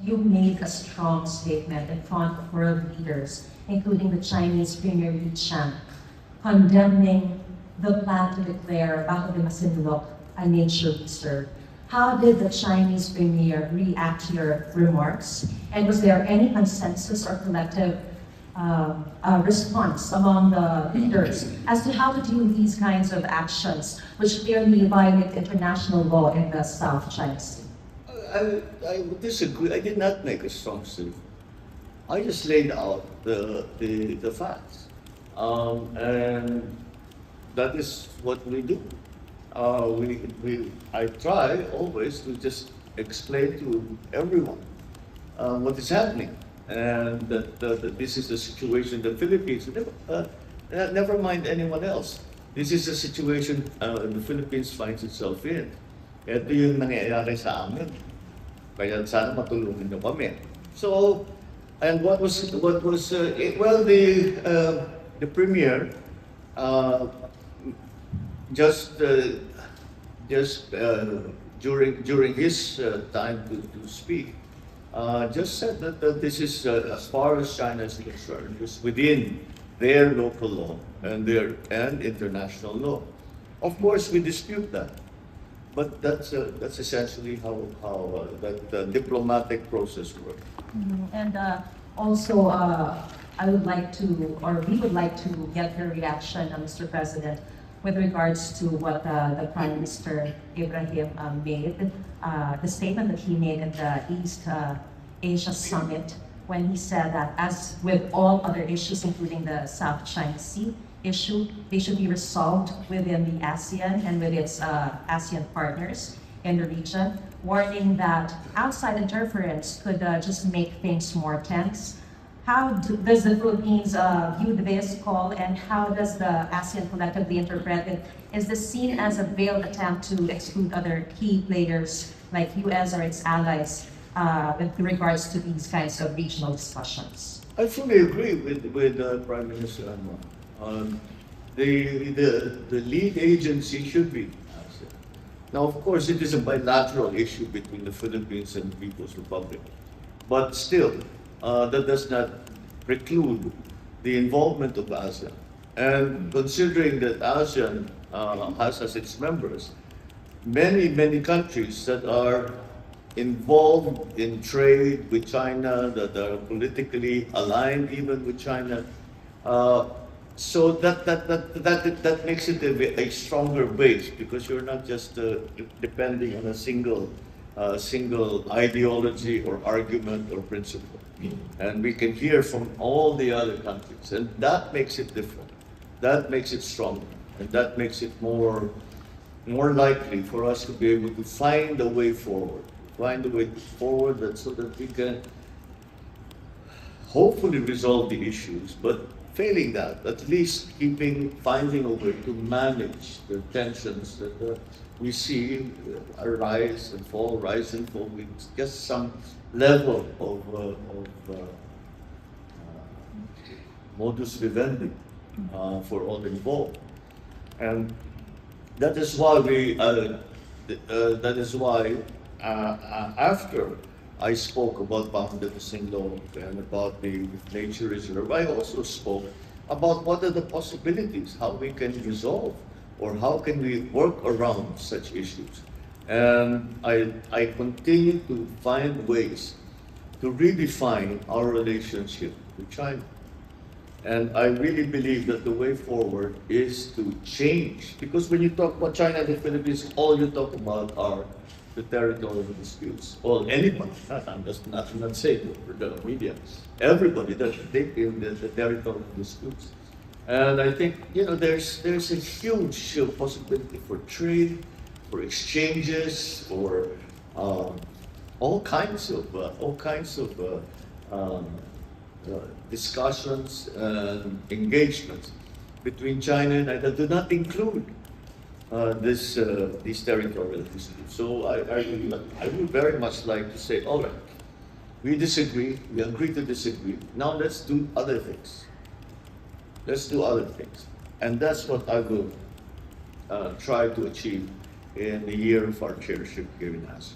you made a strong statement in front of world leaders, including the Chinese Premier Li Qiang, condemning the plan to declare Bajo de Masinloc a nature reserve. How did the Chinese Premier react to your remarks? And was there any consensus or collective response among the leaders as to how to do these kinds of actions, which clearly violate international law in the South China Sea? I would disagree. I did not make a strong statement. I just laid out the facts, and that is what we do. I try always to just explain to everyone what is happening, and that this is the situation the Philippines, never mind anyone else. This is the situation the Philippines finds itself in. Ito yung nangyayari sa amin. Kaya sana matulungan niyo kami. So, and what was well, the Premier just during his time to speak, just said that this is as far as China is concerned, is within their local law and international law. Of course, we dispute that, but that's essentially how that diplomatic process works. And also, I would like to, or we would like to get your reaction, Mr. President, with regards to what the Prime Minister Ibrahim made, the statement that he made at the East Asia Summit, when he said that as with all other issues, including the South China Sea issue, they should be resolved within the ASEAN and with its ASEAN partners in the region, warning that outside interference could just make things more tense. How does the Philippines view this call, and how does the ASEAN collectively interpret it? Is this seen as a veiled attempt to exclude other key players like US or its allies with regards to these kinds of regional discussions? I fully agree with Prime Minister Anwar. The lead agency should be ASEAN. Now, of course, it is a bilateral issue between the Philippines and the People's Republic, but still, that does not preclude the involvement of ASEAN. And considering that ASEAN has as its members many countries that are involved in trade with China, that are politically aligned even with China, so that makes it a stronger base, because you're not just depending on a single ideology or argument or principle. And we can hear from all the other countries, and that makes it different. That makes it stronger, and that makes it more likely for us to be able to find a way forward. So that we can hopefully resolve the issues, but failing that, at least finding a way to manage the tensions that we see rise and fall with just some level of modus vivendi for all involved. And that is why after I spoke about Bajo de Masinloc and about the nature reserve, I also spoke about what are the possibilities, how we can resolve, or how can we work around such issues. And I continue to find ways to redefine our relationship with China. And I really believe that the way forward is to change, because when you talk about China and the Philippines, all you talk about are the territorial disputes. Well, anybody, I'm not saying for the media, everybody does take in the territorial disputes. And I think, there's a huge possibility for trade, for exchanges, for all kinds of discussions and engagements between China and I that do not include these territorial disputes. So I would very much like to say, all right, we disagree, we agree to disagree. Now let's do other things. Let's do other things. And that's what I will try to achieve in the year of our chairship here in ASEAN.